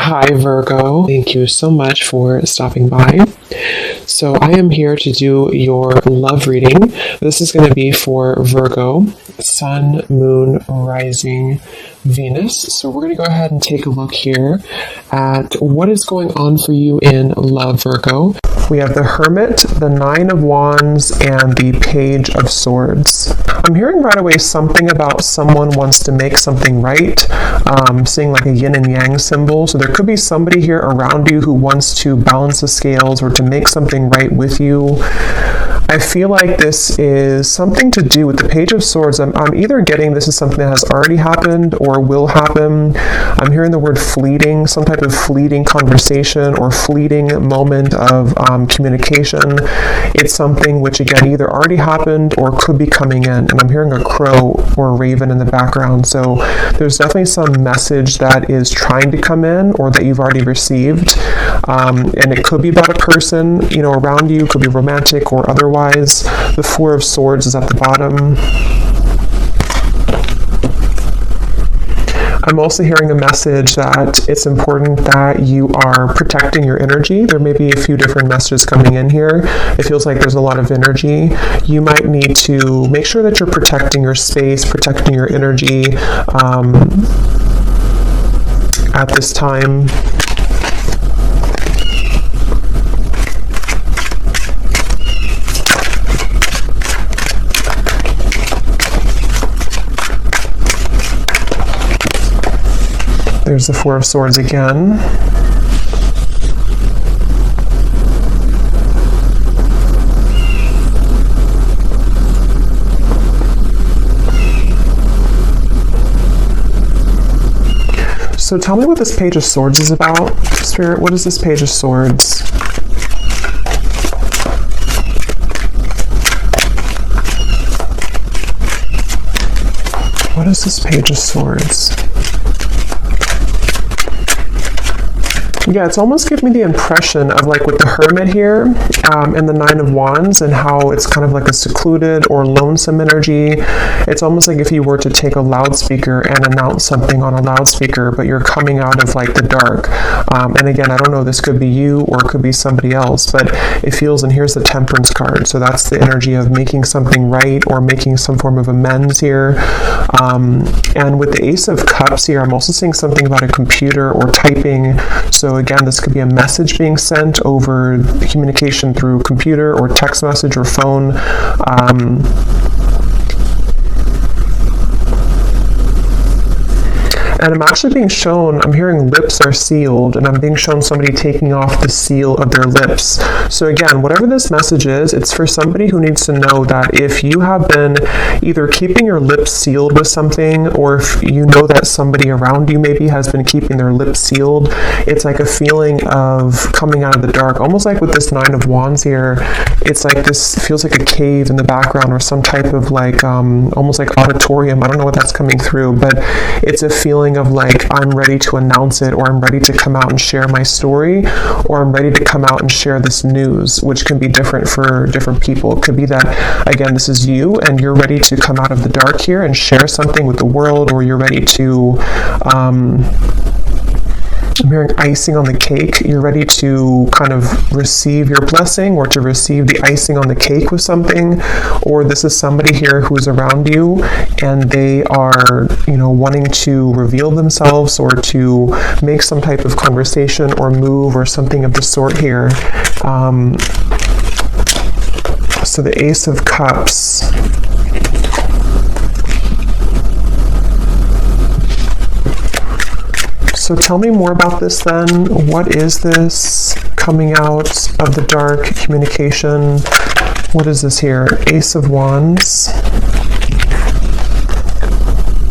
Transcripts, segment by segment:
Hi, Virgo. Thank you so much for stopping by. So I am here to do your love reading. This is going to be for Virgo, Sun, Moon, Rising, Venus. So we're going to go ahead and take a look here at what is going on for you in love, Virgo. We have the Hermit, the Nine of Wands, and the Page of Swords. I'm hearing right away something about someone wants to make something right. Seeing like a yin and yang symbol. So there could be somebody here around you who wants to balance the scales or to make something right with you. I feel like this is something to do with the Page of Swords. I'm either getting this is something that has already happened or will happen. I'm hearing the word fleeting, some type of fleeting conversation or fleeting moment of communication. It's something which, again, either already happened or could be coming in. And I'm hearing a crow or a raven in the background. So there's definitely some message that is trying to come in or that you've already received. And it could be about a person, around you, could be romantic or otherwise. The Four of Swords is at the bottom. I'm also hearing a message that it's important that you are protecting your energy. There may be a few different messages coming in here. It feels like there's a lot of energy. You might need to make sure that you're protecting your space, protecting your energy at this time. There's the Four of Swords again. So tell me what this Page of Swords is about. Spirit, what is this Page of Swords? What is this Page of Swords? Yeah, it's almost giving me the impression of like with the Hermit here and the Nine of Wands and how it's kind of like a secluded or lonesome energy. It's almost like if you were to take a loudspeaker and announce something on a loudspeaker, but you're coming out of like the dark. And again, I don't know, this could be you or it could be somebody else, but it feels, and here's the Temperance card. So that's the energy of making something right or making some form of amends here. And with the Ace of Cups here, I'm also seeing something about a computer or typing. So again, this could be a message being sent over communication through computer or text message or phone. And I'm actually being shown, I'm hearing lips are sealed, and I'm being shown somebody taking off the seal of their lips. So again, whatever this message is, it's for somebody who needs to know that if you have been either keeping your lips sealed with something, or if you know that somebody around you maybe has been keeping their lips sealed, it's like a feeling of coming out of the dark. Almost like with this Nine of Wands here, it's like this feels like a cave in the background or some type of like, almost like auditorium. I don't know what that's coming through, but it's a feeling of like, I'm ready to announce it, or I'm ready to come out and share my story, or I'm ready to come out and share this news, which can be different for different people. It could be that, again, this is you and you're ready to come out of the dark here and share something with the world, or you're ready to I'm hearing icing on the cake. You're ready to kind of receive your blessing or to receive the icing on the cake with something. Or this is somebody here who's around you and they are, wanting to reveal themselves or to make some type of conversation or move or something of the sort here. So the Ace of Cups. So tell me more about this then. What is this coming out of the dark communication? What is this here? Ace of Wands,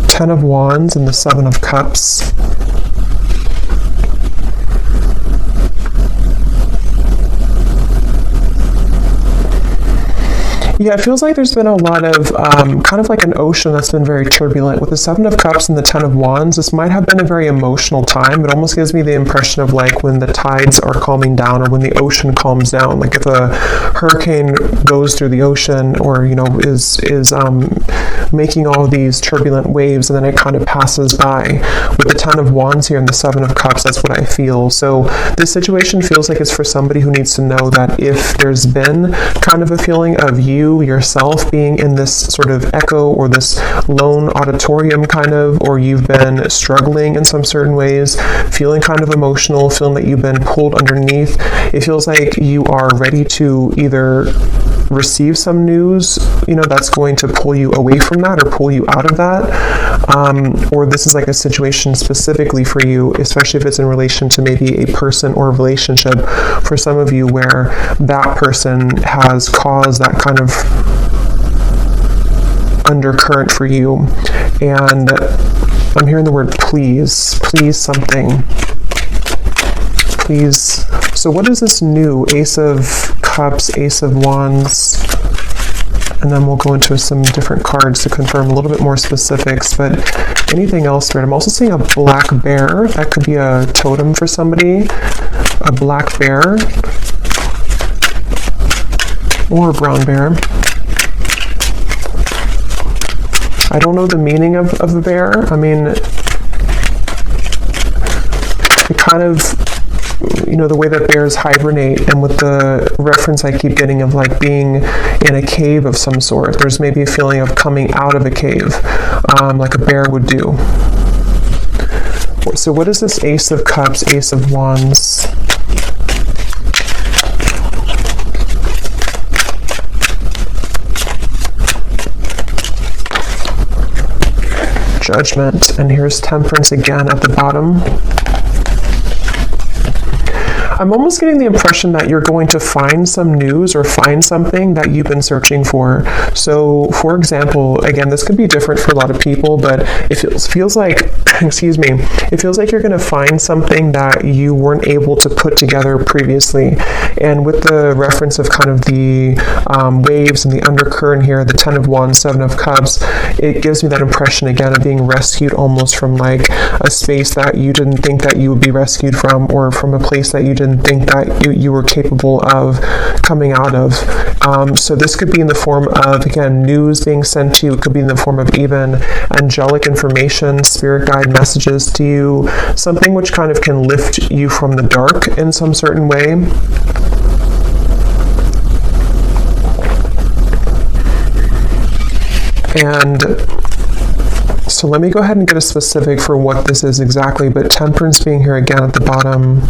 Ten of Wands, and the Seven of Cups. Yeah, it feels like there's been a lot of kind of like an ocean that's been very turbulent. With the Seven of Cups and the Ten of Wands, this might have been a very emotional time. It almost gives me the impression of like when the tides are calming down or when the ocean calms down. Like if a hurricane goes through the ocean or, you know, is making all these turbulent waves and then it kind of passes by. With the Ten of Wands here and the Seven of Cups, that's what I feel. So this situation feels like it's for somebody who needs to know that if there's been kind of a feeling of you yourself being in this sort of echo or this lone auditorium kind of, or you've been struggling in some certain ways, feeling kind of emotional, feeling that you've been pulled underneath, it feels like you are ready to either receive some news, you know, that's going to pull you away from that or pull you out of that, or this is like a situation specifically for you, especially if it's in relation to maybe a person or a relationship for some of you where that person has caused that kind of undercurrent for you. And I'm hearing the word please something. Please. So what is this new? Ace of Cups, Ace of Wands, and then we'll go into some different cards to confirm a little bit more specifics, but anything else, right? I'm also seeing a black bear. That could be a totem for somebody. A black bear. Or a brown bear. I don't know the meaning of a bear. I mean, it kind of, you know, the way that bears hibernate, and with the reference I keep getting of like being in a cave of some sort, there's maybe a feeling of coming out of a cave, like a bear would do. So what is this Ace of Cups, Ace of Wands? Judgment, and here's Temperance again at the bottom. I'm almost getting the impression that you're going to find some news or find something that you've been searching for. So, for example, again, this could be different for a lot of people, but it feels like, excuse me, it feels like you're going to find something that you weren't able to put together previously. And with the reference of kind of the waves and the undercurrent here, the Ten of Wands, Seven of Cups, it gives me that impression again of being rescued almost from like a space that you didn't think that you would be rescued from, or from a place that you didn't think that you were capable of coming out of. So this could be in the form of, again, news being sent to you. It could be in the form of even angelic information, spirit guide messages to you, something which kind of can lift you from the dark in some certain way. And so let me go ahead and get a specific for what this is exactly, but Temperance being here again at the bottom.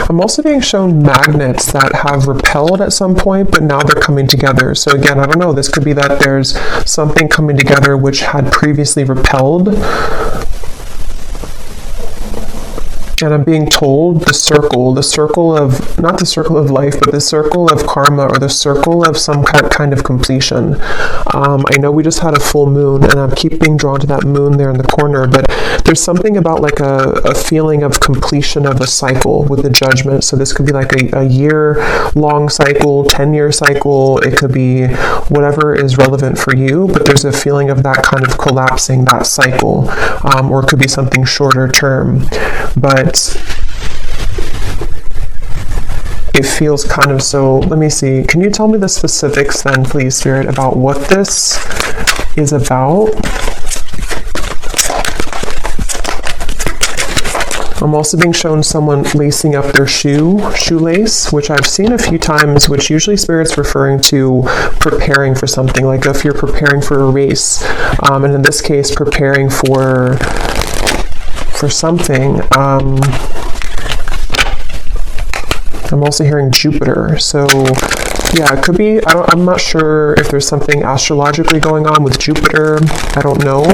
I'm also being shown magnets that have repelled at some point, but now they're coming together. So again, I don't know, this could be that there's something coming together which had previously repelled. And I'm being told the circle of, not the circle of life, but the circle of karma, or the circle of some kind of completion. I know we just had a full moon, and I keep being drawn to that moon there in the corner, but there's something about like a feeling of completion of a cycle with the Judgment. So this could be like a year-long cycle, 10-year cycle. It could be whatever is relevant for you, but there's a feeling of that kind of collapsing, that cycle, or it could be something shorter term. But it feels kind of so, let me see, can you tell me the specifics then, please, Spirit, about what this is about? I'm also being shown someone lacing up their shoelace, which I've seen a few times, which usually Spirit's referring to preparing for something, like if you're preparing for a race, and in this case, preparing for something. I'm also hearing Jupiter. So yeah, it could be, I'm not sure if there's something astrologically going on with Jupiter. I don't know.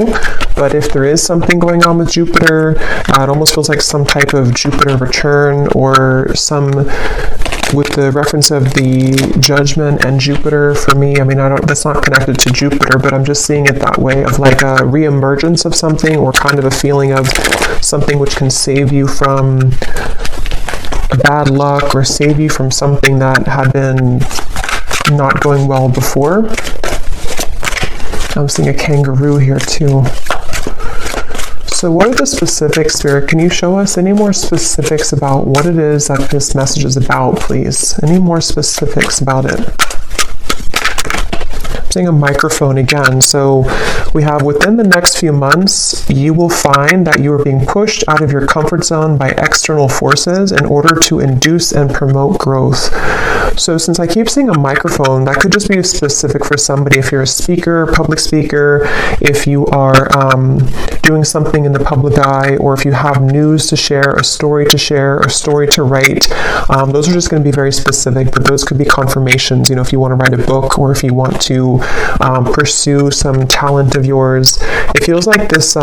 But if there is something going on with Jupiter, it almost feels like some type of Jupiter return, or some, with the reference of the Judgment and Jupiter for me, I mean, that's not connected to Jupiter, but I'm just seeing it that way, of like a reemergence of something, or kind of a feeling of something which can save you from bad luck or save you from something that had been not going well before. I'm seeing a kangaroo here too. So what are the specifics, Spirit? Can you show us any more specifics about what it is that this message is about, please? Any more specifics about it? I'm seeing a microphone again. So we have within the next few months, you will find that you are being pushed out of your comfort zone by external forces in order to induce and promote growth. So since I keep seeing a microphone, that could just be specific for somebody. If you're a speaker, public speaker, if you are doing something in the public eye, or if you have news to share, a story to write, those are just going to be very specific, but those could be confirmations, if you want to write a book, or if you want to pursue some talent of yours. It feels like this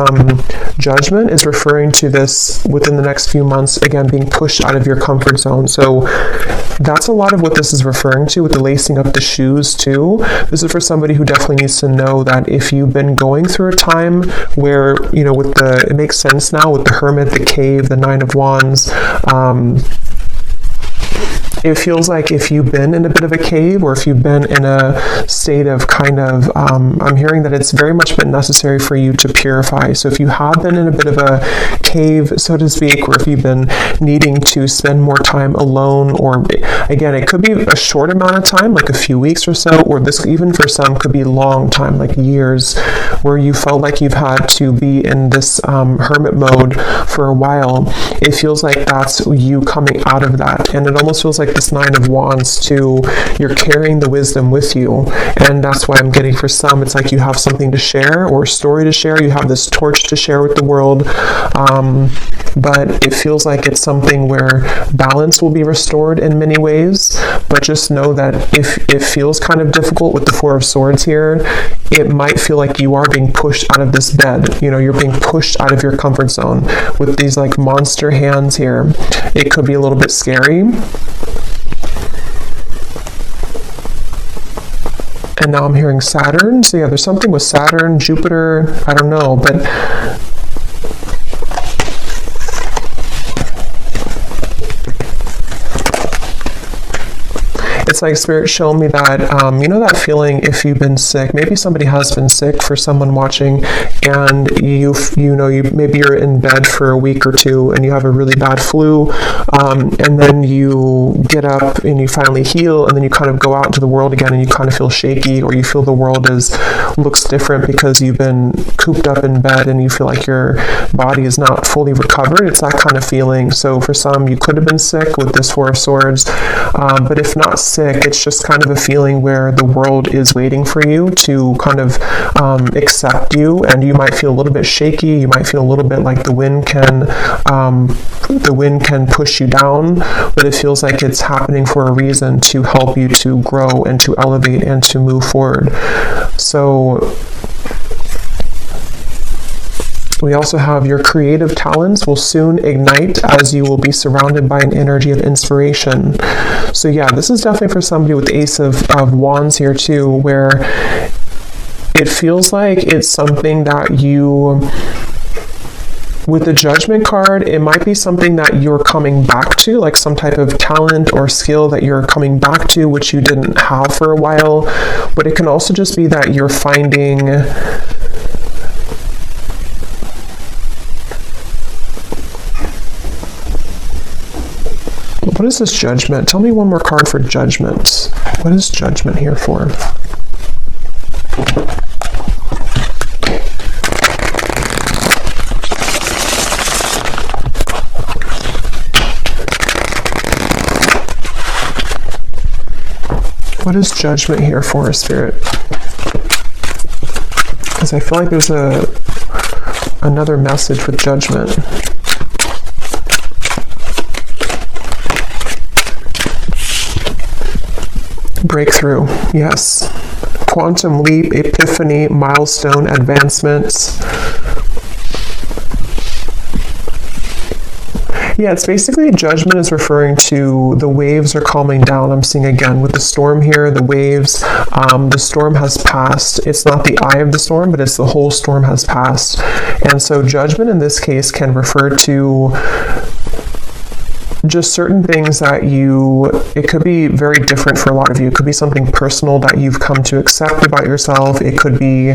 judgment is referring to this within the next few months, again, being pushed out of your comfort zone. So that's a lot of what this is referring to with the lacing up the shoes too. This is for somebody who definitely needs to know that if you've been going through a time where, it makes sense now with the Hermit, the Cave, the Nine of Wands, it feels like if you've been in a bit of a cave, or if you've been in a state of I'm hearing that it's very much been necessary for you to purify. So if you have been in a bit of a cave, so to speak, or if you've been needing to spend more time alone, or again, it could be a short amount of time, like a few weeks or so, or this even for some could be a long time, like years, where you felt like you've had to be in this hermit mode for a while. It feels like that's you coming out of that. And it almost feels like this Nine of Wands too, you're carrying the wisdom with you, and that's why I'm getting for some, it's like you have something to share or a story to share, you have this torch to share with the world, but it feels like it's something where balance will be restored in many ways. But just know that if it feels kind of difficult with the Four of Swords here, it might feel like you are being pushed out of this bed, you're being pushed out of your comfort zone with these like monster hands here. It could be a little bit scary. And now I'm hearing Saturn. So yeah, there's something with Saturn, Jupiter, I don't know, but it's like Spirit showing me that, that feeling if you've been sick, maybe somebody has been sick for someone watching, and maybe you're in bed for a week or two and you have a really bad flu, and then you get up and you finally heal, and then you kind of go out into the world again and you kind of feel shaky, or you feel the world looks different because you've been cooped up in bed and you feel like your body is not fully recovered. It's that kind of feeling. So for some, you could have been sick with this Four of Swords, but if not sick, it's just kind of a feeling where the world is waiting for you to kind of accept you, and you might feel a little bit shaky. You might feel a little bit like the wind can push you down, but it feels like it's happening for a reason to help you to grow and to elevate and to move forward. So we also have your creative talents will soon ignite as you will be surrounded by an energy of inspiration. So yeah, this is definitely for somebody with the Ace of Wands here too, where it feels like it's something that with the Judgment card, it might be something that you're coming back to, like some type of talent or skill that you're coming back to, which you didn't have for a while. But it can also just be that you're finding what is this Judgment? Tell me one more card for Judgment. What is Judgment here for? What is Judgment here for, Spirit? Because I feel like there's another message with Judgment. Breakthrough, yes. Quantum leap, epiphany, milestone, advancements. Yeah, it's basically Judgment is referring to the waves are calming down. I'm seeing again with the storm here, the waves, the storm has passed. It's not the eye of the storm, but it's the whole storm has passed. And so Judgment in this case can refer to just certain things that it could be very different for a lot of you. It could be something personal that you've come to accept about yourself. It could be,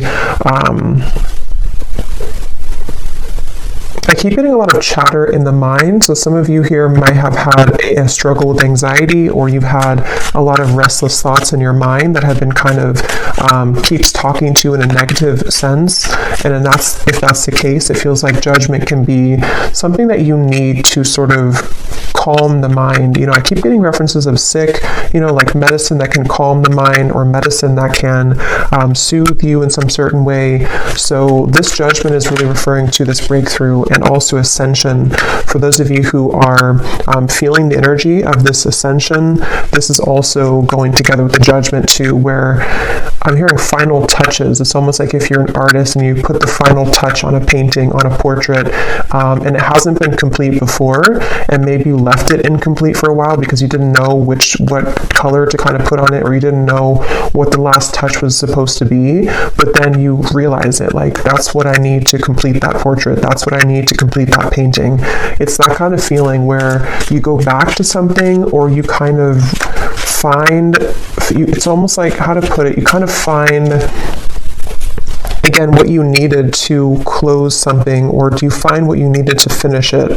I keep getting a lot of chatter in the mind. So some of you here might have had a struggle with anxiety, or you've had a lot of restless thoughts in your mind that have been kind of keeps talking to you in a negative sense. And then if that's the case, it feels like judgment can be something that you need to sort of calm the mind. I keep getting references of sick, like medicine that can calm the mind, or medicine that can soothe you in some certain way. So this judgment is really referring to this breakthrough and also ascension. For those of you who are feeling the energy of this ascension, this is also going together with the judgment too, where I'm hearing final touches. It's almost like if you're an artist and you put the final touch on a painting, on a portrait, and it hasn't been complete before, and maybe you left it incomplete for a while because you didn't know what color to kind of put on it, or you didn't know what the last touch was supposed to be, but then you realize it, like, that's what I need to complete that portrait, that's what I need to complete that painting. It's that kind of feeling where you go back to something, or you kind of find, it's almost like, how to put it, you kind of find again what you needed to close something, or do you find what you needed to finish it?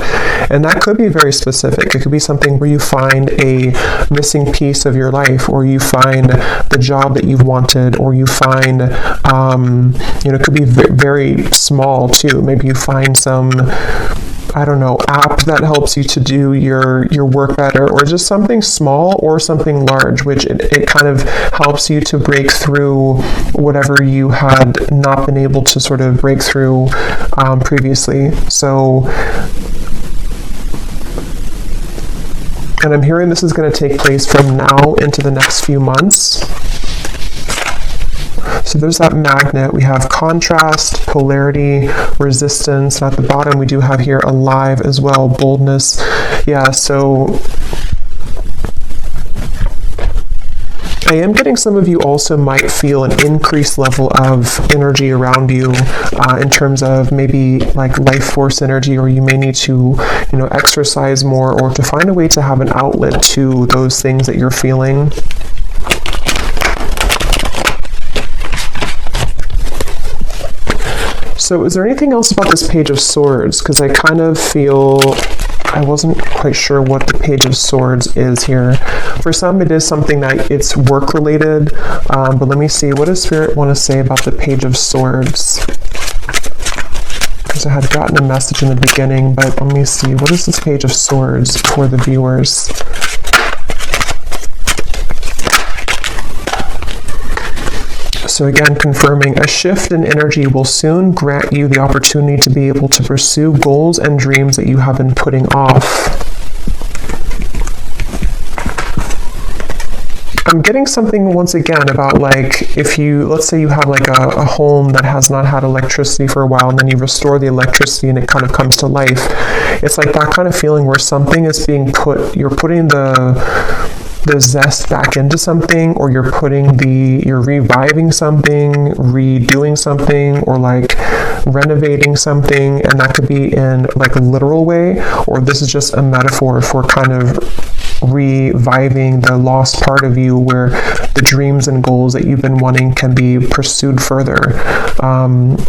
And that could be very specific. It could be something where you find a missing piece of your life, or you find the job that you've wanted, or you find it could be very small too. Maybe you find some, I don't know, app that helps you to do your work better, or just something small or something large, which it kind of helps you to break through whatever you had not been able to sort of break through previously. So, and I'm hearing this is going to take place from now into the next few months. So there's that magnet. We have contrast, polarity, resistance. And at the bottom, we do have here alive as well, boldness. Yeah, so I am getting some of you also might feel an increased level of energy around you in terms of maybe like life force energy, or you may need to, exercise more, or to find a way to have an outlet to those things that you're feeling. So is there anything else about this Page of Swords? Because I kind of feel, I wasn't quite sure what the Page of Swords is here. For some, it is something that it's work related, but let me see, what does Spirit want to say about the Page of Swords? Because I had gotten a message in the beginning, but let me see, what is this Page of Swords for the viewers? So again, confirming, a shift in energy will soon grant you the opportunity to be able to pursue goals and dreams that you have been putting off. I'm getting something once again about, like, if you, let's say you have like a home that has not had electricity for a while, and then you restore the electricity and it kind of comes to life. It's like that kind of feeling where something is being you're putting the zest back into something, or you're reviving something, redoing something, or like renovating something. And that could be in like a literal way, or this is just a metaphor for kind of reviving the lost part of you, where the dreams and goals that you've been wanting can be pursued further.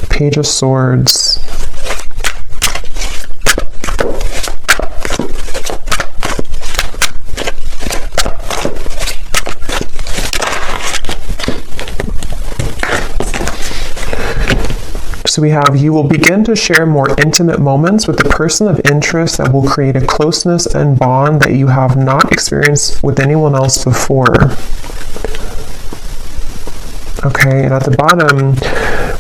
Page of Swords. So we have, you will begin to share more intimate moments with the person of interest that will create a closeness and bond that you have not experienced with anyone else before. Okay, and at the bottom,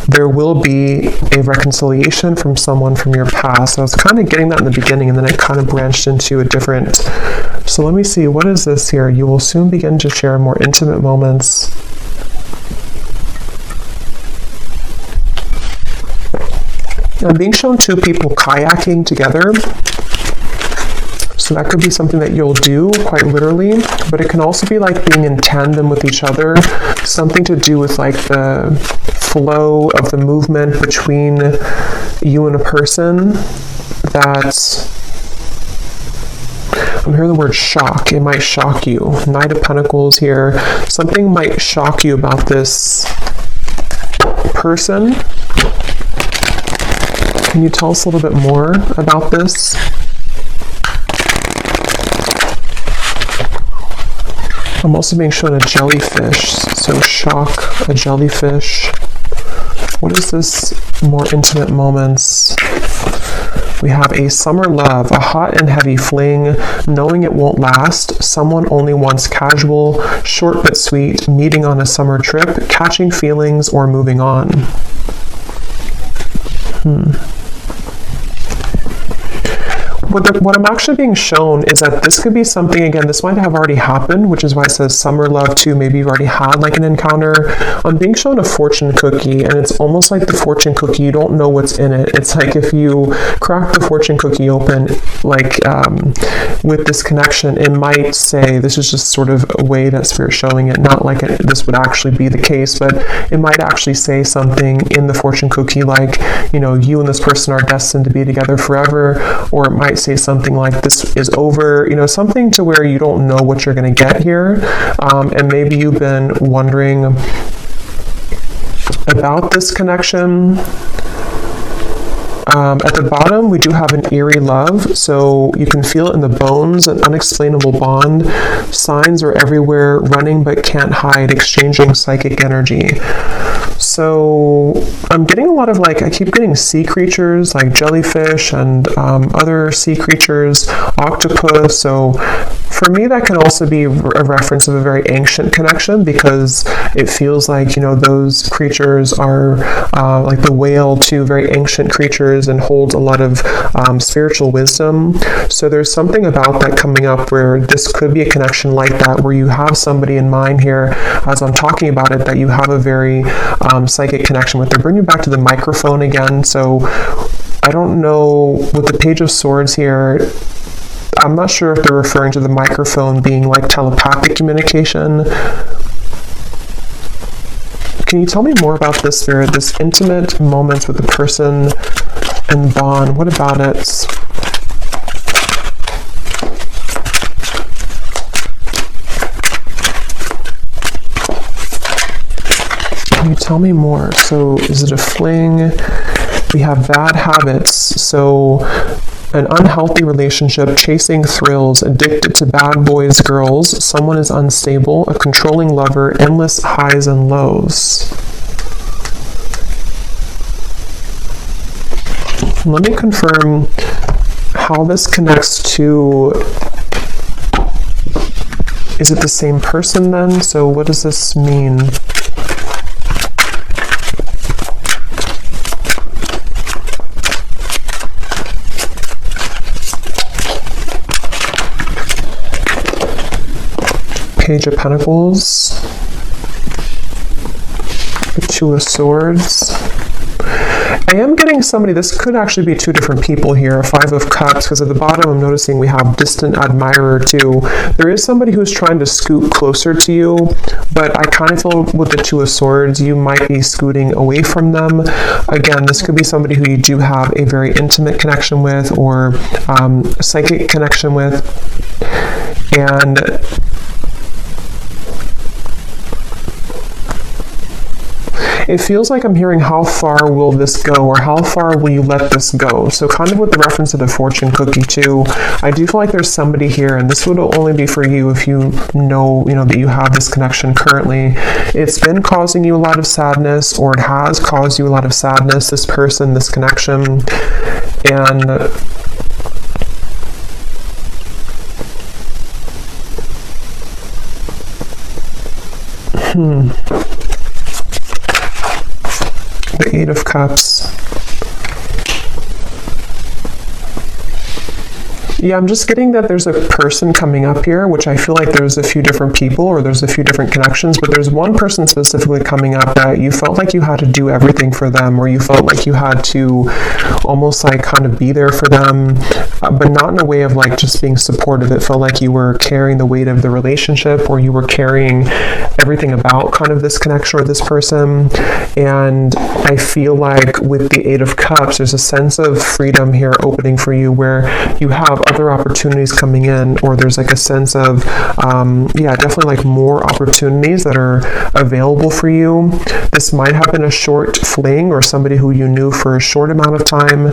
there will be a reconciliation from someone from your past. So I was kind of getting that in the beginning, and then it kind of branched into a different. So let me see, what is this here? You will soon begin to share more intimate moments. I'm being shown two people kayaking together. So that could be something that you'll do, quite literally, but it can also be like being in tandem with each other, something to do with like the flow of the movement between you and a person. That's I'm hearing the word shock. It might shock you. Knight of Pentacles here. Something might shock you about this person. Can you tell us a little bit more about this? I'm also being shown a jellyfish. So shock, a jellyfish. What is this? More intimate moments. We have a summer love, a hot and heavy fling, knowing it won't last, someone only wants casual, short but sweet, meeting on a summer trip, catching feelings, or moving on. What I'm actually being shown is that this could be something, again, this might have already happened, which is why it says summer love too. Maybe you've already had like an encounter. I'm being shown a fortune cookie, and it's almost like the fortune cookie, you don't know what's in it. It's like if you crack the fortune cookie open, like with this connection, it might say, this is just sort of a way that Spirit's showing it, not like this would actually be the case, but it might actually say something in the fortune cookie like, you know, you and this person are destined to be together forever, or it might say something like this is over, you know, something to where you don't know what you're going to get here, and maybe you've been wondering about this connection. At the bottom, we do have an eerie love, so you can feel it in the bones, an unexplainable bond. Signs are everywhere, running but can't hide, exchanging psychic energy. So I'm getting a lot of like, I keep getting sea creatures like jellyfish and other sea creatures, octopus. So for me, that can also be a reference of a very ancient connection, because it feels like, you know, those creatures are like the whale too, very ancient creatures, and holds a lot of spiritual wisdom. So there's something about that coming up where this could be a connection like that, where you have somebody in mind here as I'm talking about it that you have a very psychic connection with. They're bringing you back to the microphone again. So I don't know, with the Page of Swords here, I'm not sure if they're referring to the microphone being like telepathic communication. Can you tell me more about this, Spirit? This intimate moments with the person and bond. What about it? Can you tell me more? So is it a fling? We have bad habits. So an unhealthy relationship, chasing thrills, addicted to bad boys, girls, someone is unstable, a controlling lover, endless highs and lows. Let me confirm how this connects to, is it the same person then? So what does this mean? Page of Pentacles, the Two of Swords. I am getting somebody, this could actually be two different people here, Five of Cups, because at the bottom I'm noticing we have distant admirer too. There is somebody who's trying to scoot closer to you, but I kind of feel with the Two of Swords, you might be scooting away from them. Again, this could be somebody who you do have a very intimate connection with, or psychic connection with, and it feels like I'm hearing, how far will this go, or how far will you let this go? So kind of with the reference to the fortune cookie too, I do feel like there's somebody here, and this would only be for you if you know that you have this connection currently. It's been causing you a lot of sadness, or it has caused you a lot of sadness, this person, this connection, and the Eight of Cups. Yeah, I'm just getting that there's a person coming up here, which I feel like there's a few different people, or there's a few different connections, but there's one person specifically coming up that you felt like you had to do everything for them, or you felt like you had to almost like kind of be there for them, but not in a way of like just being supportive. It felt like you were carrying the weight of the relationship, or you were carrying everything about kind of this connection or this person. And I feel like with the Eight of Cups, there's a sense of freedom here opening for you, where you have other opportunities coming in, or there's like a sense of, definitely like more opportunities that are available for you. This might have been a short fling, or somebody who you knew for a short amount of time.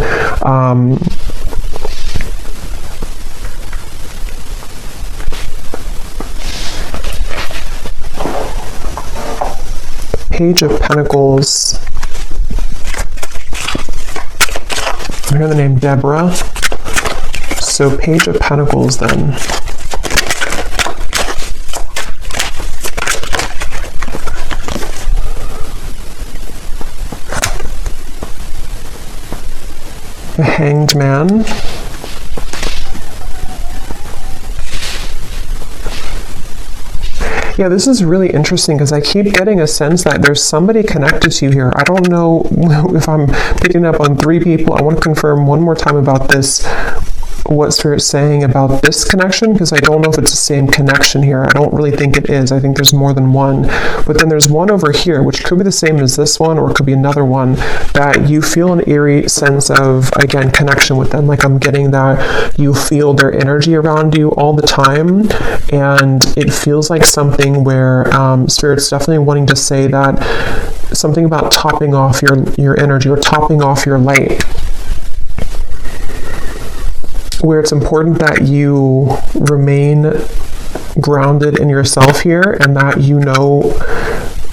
Page of Pentacles. I hear the name Deborah. So Page of Pentacles then. The Hanged Man. Yeah, this is really interesting because I keep getting a sense that there's somebody connected to you here. I don't know if I'm picking up on 3 people. I want to confirm one more time about this, what Spirit's saying about this connection, because I don't know if it's the same connection here. I don't really think it is. I think there's more than one. But then there's one over here, which could be the same as this one, or it could be another one, that you feel an eerie sense of, again, connection with them. Like I'm getting that you feel their energy around you all the time. And it feels like something where Spirit's definitely wanting to say that something about topping off your energy, or topping off your light, where it's important that you remain grounded in yourself here, and that you know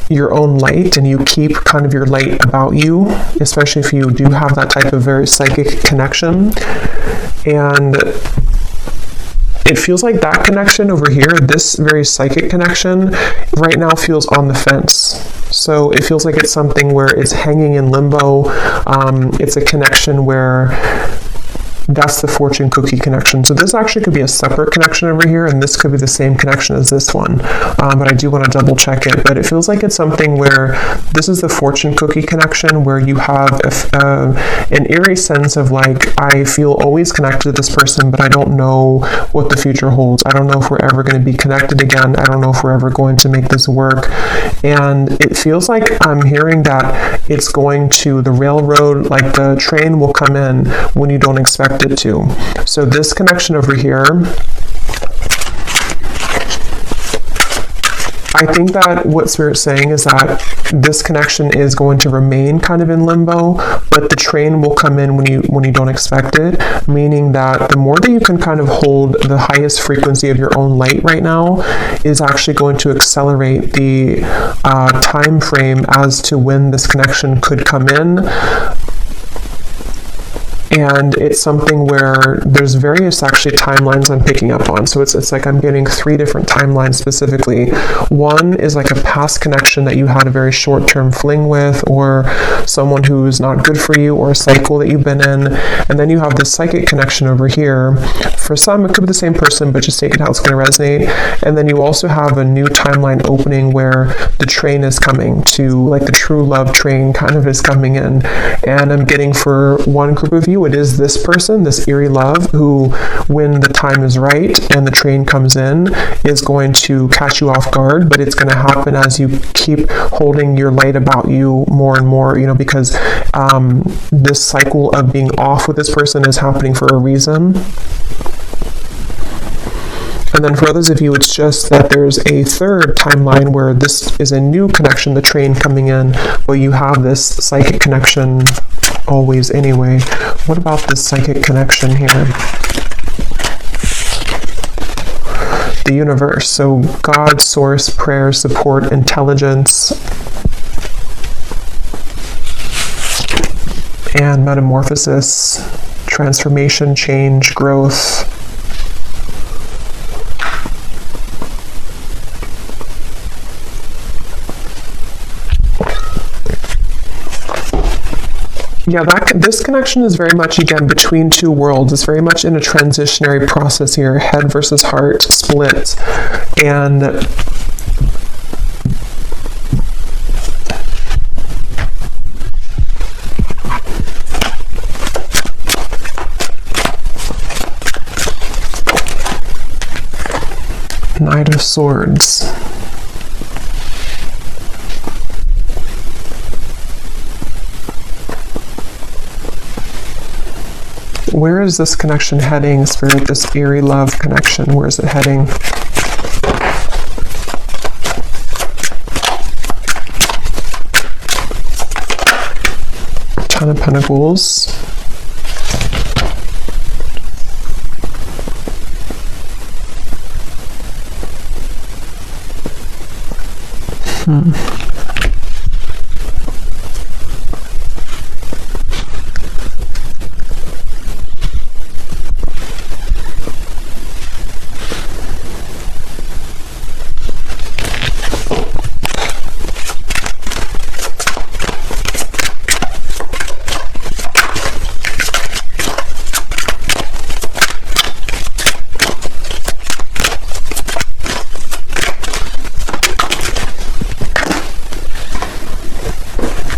your own light, and you keep kind of your light about you, especially if you do have that type of very psychic connection. And it feels like that connection over here, this very psychic connection, right now feels on the fence. So it feels like it's something where it's hanging in limbo. It's a connection where that's the fortune cookie connection. So this actually could be a separate connection over here, and this could be the same connection as this one. But I do want to double check it. But it feels like it's something where this is the fortune cookie connection, where you have an eerie sense of like, I feel always connected to this person, but I don't know what the future holds. I don't know if we're ever going to be connected again. I don't know if we're ever going to make this work. And it feels like I'm hearing that it's going to the railroad, like the train will come in when you don't expect it to. So this connection over here, I think that what Spirit's saying is that this connection is going to remain kind of in limbo, but the train will come in when you don't expect it, meaning that the more that you can kind of hold the highest frequency of your own light right now is actually going to accelerate the time frame as to when this connection could come in. And it's something where there's various actually timelines I'm picking up on. So it's like I'm getting 3 different timelines specifically. One is like a past connection that you had a very short-term fling with, or someone who's not good for you, or a cycle that you've been in. And then you have this psychic connection over here. For some, it could be the same person, but just take it how it's going to resonate. And then you also have a new timeline opening where the train is coming to, like the true love train kind of is coming in. And I'm getting for one group of you, it is this person, this eerie love, who, when the time is right and the train comes in, is going to catch you off guard, but it's going to happen as you keep holding your light about you more and more, because this cycle of being off with this person is happening for a reason. And then for others of you, it's just that there's a third timeline where this is a new connection, the train coming in, but you have this psychic connection always anyway. What about this psychic connection here? The universe. So God, source, prayer, support, intelligence, and metamorphosis, transformation, change, growth. Yeah, this connection is very much, again, between 2 worlds. It's very much in a transitionary process here, head versus heart split. And Knight of Swords. Where is this connection heading, Spirit? This eerie love connection, where is it heading? Ten of Pentacles.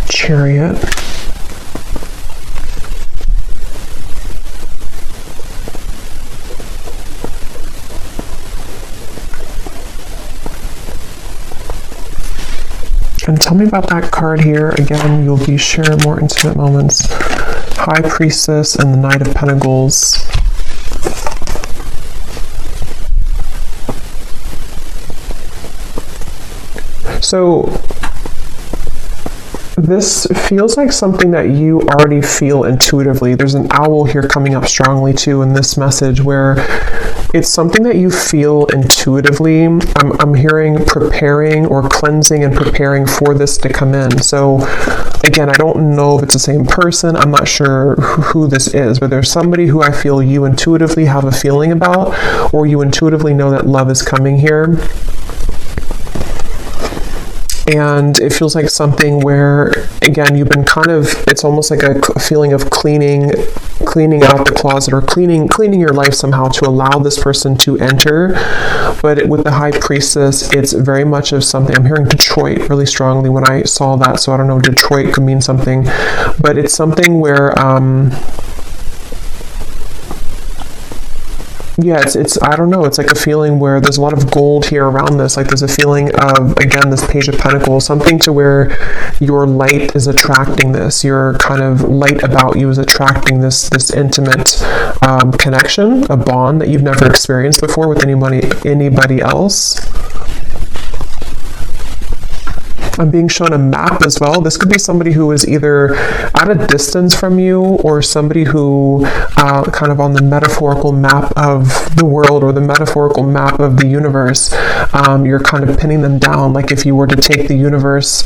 Chariot. And tell me about that card here. Again, you'll be sharing more intimate moments. High Priestess and the Knight of Pentacles. So this feels like something that you already feel intuitively. There's an owl here coming up strongly too in this message, where it's something that you feel intuitively. I'm hearing preparing or cleansing and preparing for this to come in. So again, I don't know if it's the same person. I'm not sure who this is, but there's somebody who I feel you intuitively have a feeling about, or you intuitively know that love is coming here. And it feels like something where, again, you've been kind of, it's almost like a feeling of cleaning out the closet, or cleaning your life somehow to allow this person to enter. But with the High Priestess, it's very much of something. I'm hearing Detroit really strongly when I saw that. So I don't know, Detroit could mean something, but it's something where, yeah, it's I don't know, it's like a feeling where there's a lot of gold here around this. Like there's a feeling of, again, this Page of Pentacles, something to where your light is attracting this. Your kind of light about you is attracting this intimate connection, a bond that you've never experienced before with anybody else. I'm being shown a map as well. This could be somebody who is either at a distance from you, or somebody who kind of on the metaphorical map of the world, or the metaphorical map of the universe. You're kind of pinning them down. Like if you were to take the universe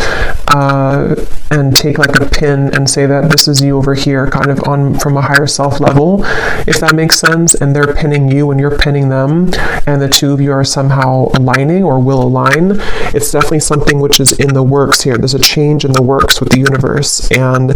and take like a pin and say that this is you over here, kind of on from a higher self level, if that makes sense, and they're pinning you and you're pinning them, and the two of you are somehow aligning or will align. It's definitely something which is in the works here. There's a change in the works with the universe, and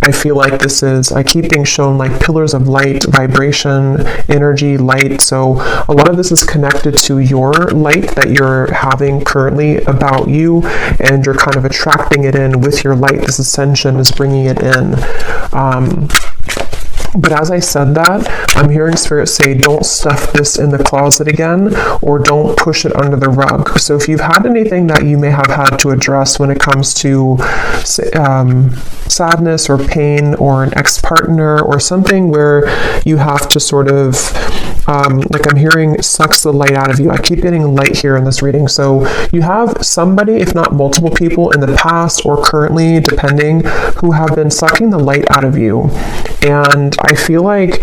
I feel like this is, I keep being shown like pillars of light, vibration, energy, light. So a lot of this is connected to your light that you're having currently about you, and you're kind of attracting it in with your light. This ascension is bringing it in. But as I said that, I'm hearing Spirit say, don't stuff this in the closet again, or don't push it under the rug. So if you've had anything that you may have had to address when it comes to sadness or pain, or an ex-partner, or something where you have to sort of, like I'm hearing, sucks the light out of you. I keep getting light here in this reading. So you have somebody, if not multiple people in the past or currently, depending, who have been sucking the light out of you. And I feel like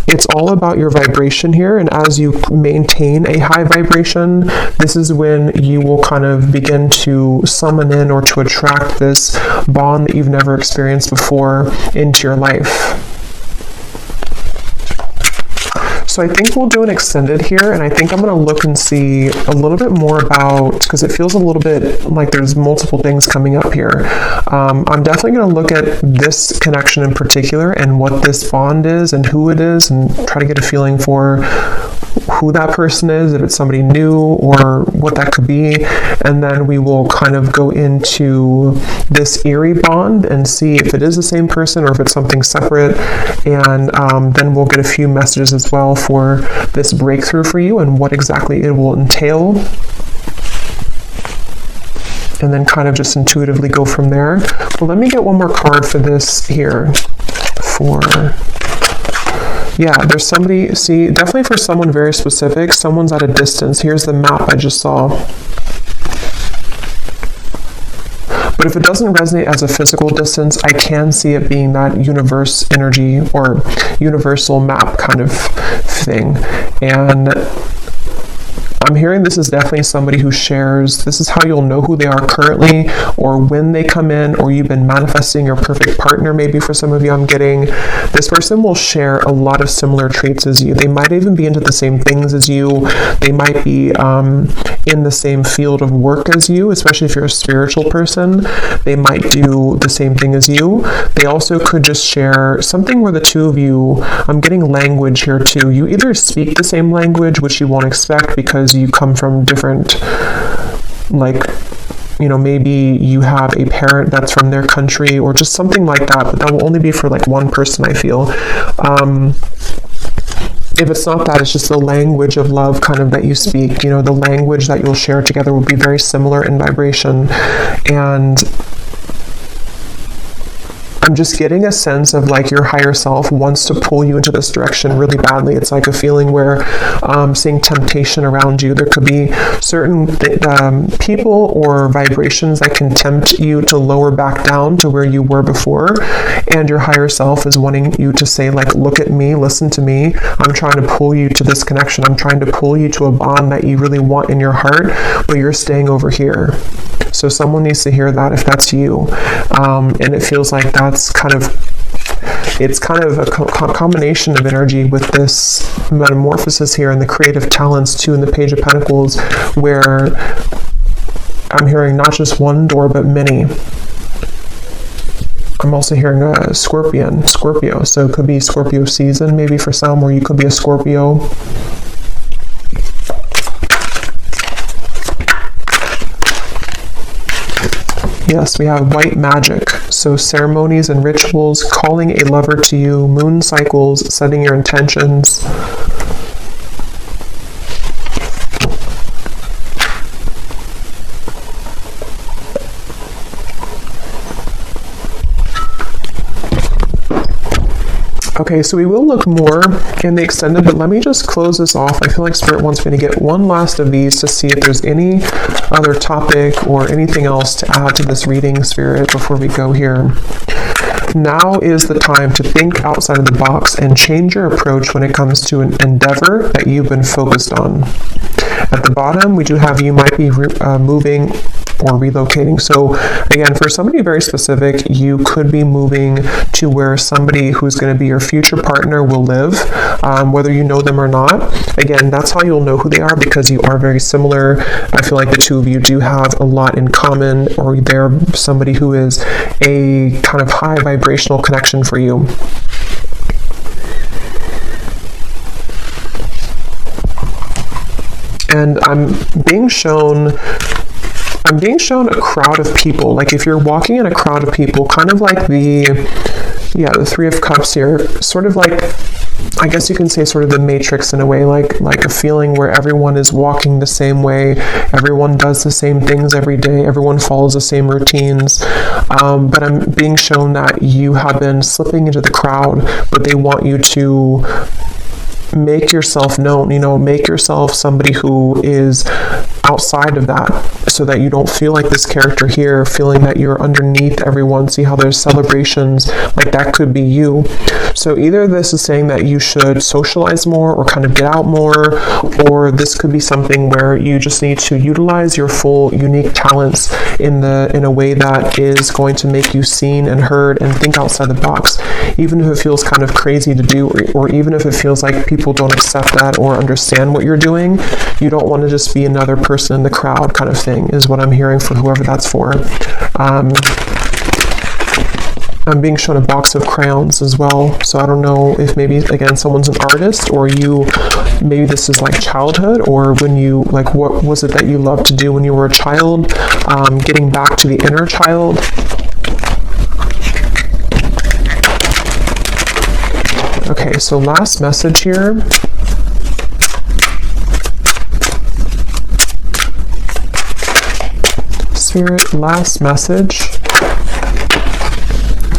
it's all about your vibration here, and as you maintain a high vibration, this is when you will kind of begin to summon in or to attract this bond that you've never experienced before into your life. So I think we'll do an extended here, and I think I'm going to look and see a little bit more about, because it feels a little bit like there's multiple things coming up here. I'm definitely going to look at this connection in particular, and what this bond is, and who it is, and try to get a feeling for who that person is, if it's somebody new or what that could be. And then we will kind of go into this eerie bond and see if it is the same person or if it's something separate. And then we'll get a few messages as well for this breakthrough for you and what exactly it will entail. And then kind of just intuitively go from there. Well, let me get one more card for this here. There's somebody, see, definitely for someone very specific, someone's at a distance. Here's the map I just saw. But if it doesn't resonate as a physical distance, I can see it being that universe energy or universal map kind of thing. And I'm hearing this is definitely somebody who shares, this is how you'll know who they are currently or when they come in, or you've been manifesting your perfect partner. Maybe for some of you, I'm getting this person will share a lot of similar traits as you. They might even be into the same things as you. They might be in the same field of work as you, especially if you're a spiritual person. They might do the same thing as you. They also could just share something where the two of you, I'm getting language here too. You either speak the same language, which you won't expect because you come from different, like, you know, maybe you have a parent that's from their country or just something like that, but that will only be for like one person, I feel. If it's not that, it's just the language of love kind of that you speak, you know, the language that you'll share together will be very similar in vibration. And I'm just getting a sense of like your higher self wants to pull you into this direction really badly. It's like a feeling where seeing temptation around you. There could be certain people or vibrations that can tempt you to lower back down to where you were before. And your higher self is wanting you to say like, look at me, listen to me. I'm trying to pull you to this connection. I'm trying to pull you to a bond that you really want in your heart, but you're staying over here. So someone needs to hear that if that's you. And it feels like it's kind of a combination of energy with this metamorphosis here and the creative talents too in the Page of Pentacles, where I'm hearing not just one door, but many. I'm also hearing a Scorpio. So it could be Scorpio season maybe for some, or you could be a Scorpio. Yes, we have white magic. So ceremonies and rituals, calling a lover to you, moon cycles, setting your intentions. Okay, so we will look more in the extended, but let me just close this off. I feel like Spirit wants me to get one last of these to see if there's any other topic or anything else to add to this reading, Spirit, before we go here. Now is the time to think outside of the box and change your approach when it comes to an endeavor that you've been focused on. At the bottom, we do have you might be moving or relocating. So again, for somebody very specific, you could be moving to where somebody who's going to be your future partner will live, whether you know them or not. Again, that's how you'll know who they are, because you are very similar. I feel like the two of you do have a lot in common, or they're somebody who is a kind of high vibrational connection for you. And I'm being shown a crowd of people. Like if you're walking in a crowd of people, kind of like the Three of Cups here, sort of like, I guess you can say sort of the Matrix in a way, like a feeling where everyone is walking the same way, everyone does the same things every day, everyone follows the same routines. But I'm being shown that you have been slipping into the crowd, but they want you to make yourself known, make yourself somebody who is outside of that, so that you don't feel like this character here, feeling that you're underneath everyone. See how there's celebrations, like that could be you. So either this is saying that you should socialize more or kind of get out more, or this could be something where you just need to utilize your full unique talents in a way that is going to make you seen and heard and think outside the box, even if it feels kind of crazy to do, or even if it feels like people don't accept that or understand what you're doing. You don't want to just be another person in the crowd kind of thing, is what I'm hearing for whoever that's for. I'm being shown a box of crayons as well. So I don't know if maybe, again, someone's an artist, or maybe this is like childhood, or when you, like, what was it that you loved to do when you were a child? Getting back to the inner child. Okay, so last message here. Spirit, last message.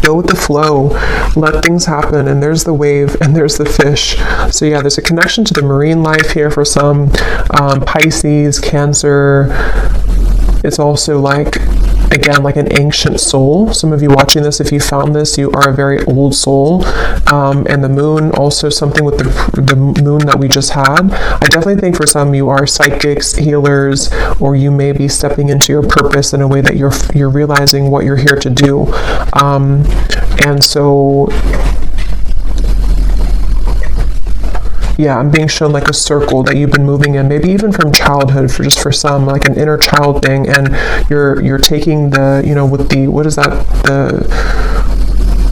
Go with the flow, let things happen, and there's the wave and there's the fish. So yeah, there's a connection to the marine life here for some. Pisces, Cancer. It's also like, again, like an ancient soul. Some of you watching this, if you found this, you are a very old soul. And the moon, also something with the moon that we just had. I definitely think for some you are psychics, healers, or you may be stepping into your purpose in a way that you're realizing what you're here to do. And so, yeah, I'm being shown like a circle that you've been moving in, maybe even from childhood, for some, like an inner child thing, and you're taking the, with the, what is that,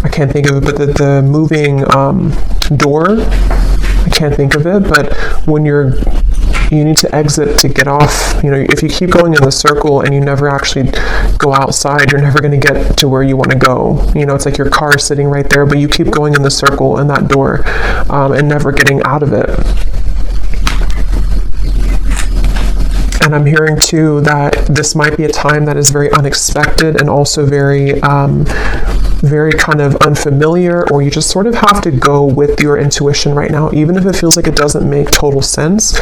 I can't think of it, but the moving door, I can't think of it, but when you need to exit to get off. If you keep going in the circle and you never actually go outside, you're never going to get to where you want to go. It's like your car sitting right there, but you keep going in the circle in that door and never getting out of it. And I'm hearing too that this might be a time that is very unexpected and also very kind of unfamiliar, or you just sort of have to go with your intuition right now, even if it feels like it doesn't make total sense.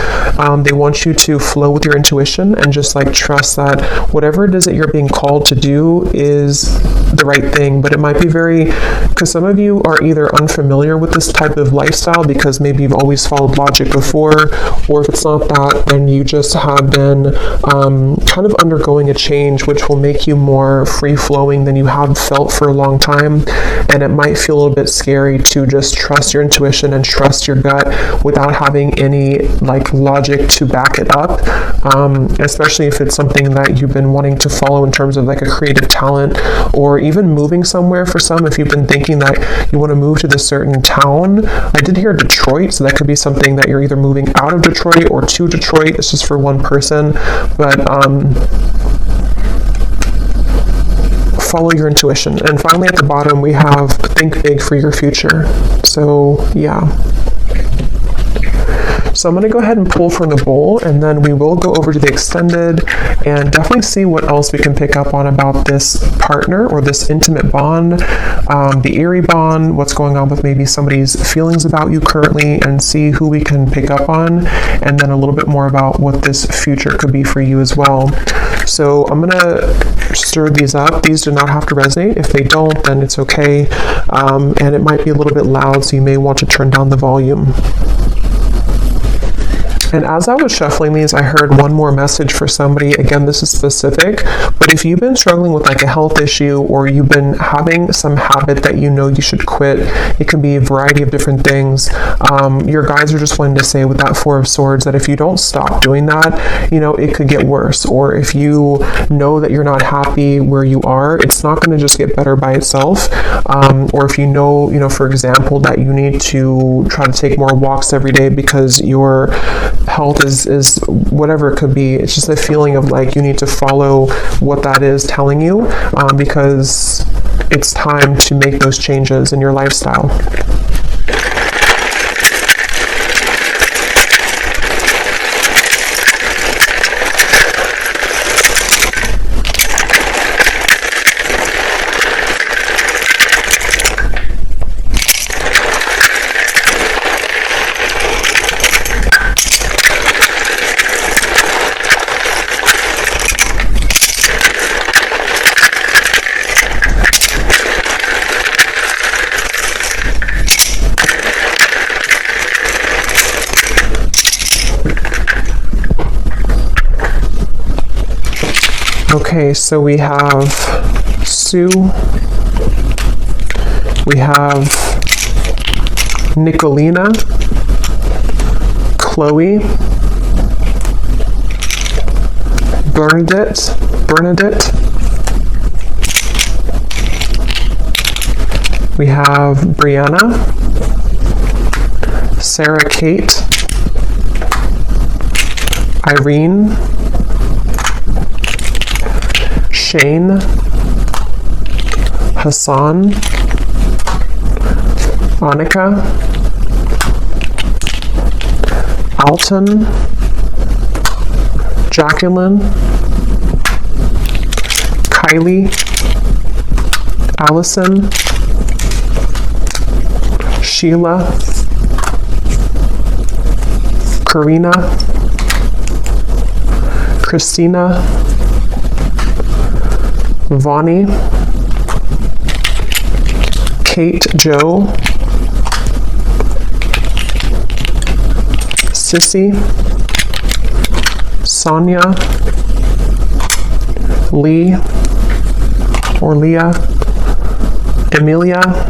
They want you to flow with your intuition and just like trust that whatever it is that you're being called to do is the right thing. But it might be because some of you are either unfamiliar with this type of lifestyle because maybe you've always followed logic before, or if it's not that, then you just have been kind of undergoing a change which will make you more free-flowing than you have felt for a long time. And it might feel a little bit scary to just trust your intuition and trust your gut without having any like logic to back it up, especially if it's something that you've been wanting to follow in terms of like a creative talent, or even moving somewhere. For some, if you've been thinking that you want to move to this certain town, I did hear Detroit, so that could be something that you're either moving out of Detroit or to Detroit. It's just for one person, but follow your intuition. And finally, at the bottom, we have think big for your future. So yeah. So I'm going to go ahead and pull from the bowl, and then we will go over to the extended and definitely see what else we can pick up on about this partner or this intimate bond, the eerie bond, what's going on with maybe somebody's feelings about you currently, and see who we can pick up on, and then a little bit more about what this future could be for you as well. So I'm going to stir these up. These do not have to resonate. If they don't, then it's okay. And it might be a little bit loud, so you may want to turn down the volume. And as I was shuffling these, I heard one more message for somebody. Again, this is specific, but if you've been struggling with like a health issue, or you've been having some habit that you should quit, it can be a variety of different things. Your guides are just wanting to say with that Four of Swords that if you don't stop doing that, it could get worse. Or if you know that you're not happy where you are, it's not going to just get better by itself. Or if you know, for example, that you need to try to take more walks every day because your health is whatever it could be. It's just a feeling of like you need to follow what that is telling you, because it's time to make those changes in your lifestyle. Okay, so we have Sue, we have Nicolina, Chloe, Bernadette, We have Brianna, Sarah Kate, Irene, Shane, Hassan, Annika, Alton, Jacqueline, Kylie, Allison, Sheila, Karina, Christina, Vonnie, Kate Jo, Sissy, Sonia, Lee or Leah, Emilia,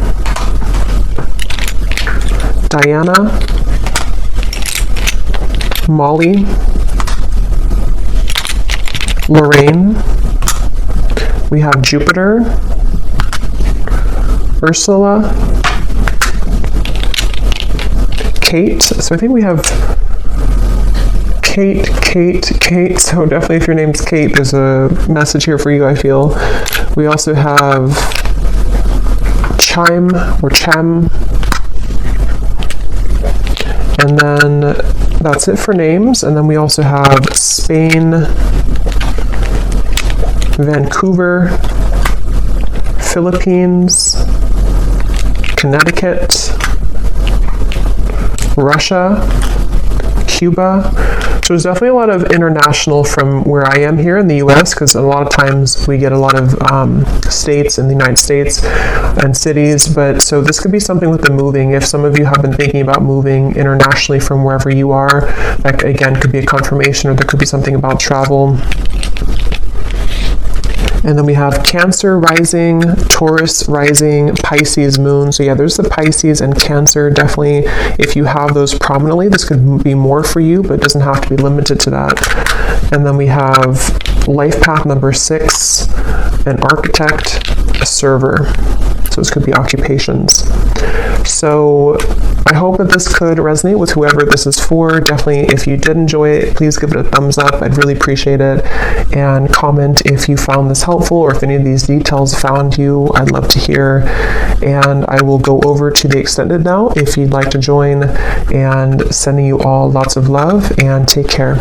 Diana, Molly, Lorraine, we have Jupiter, Ursula, Kate, so I think we have Kate, so definitely if your name's Kate, there's a message here for you, I feel. We also have Chime or Chem, and then that's it for names, and then we also have Spain, Vancouver, Philippines, Connecticut, Russia, Cuba. So there's definitely a lot of international from where I am here in the US, because a lot of times we get a lot of states in the United States and cities, but so this could be something with the moving. If some of you have been thinking about moving internationally from wherever you are, that again could be a confirmation, or there could be something about travel. And then we have Cancer rising, Taurus rising, Pisces moon. So yeah, there's the Pisces and Cancer. Definitely, if you have those prominently, this could be more for you, but it doesn't have to be limited to that. And then we have life path number 6, an architect, a server. So this could be occupations. So I hope that this could resonate with whoever this is for. Definitely, if you did enjoy it, please give it a thumbs up. I'd really appreciate it. And comment if you found this helpful, or if any of these details found you. I'd love to hear. And I will go over to the extended now if you'd like to join. And sending you all lots of love, and take care.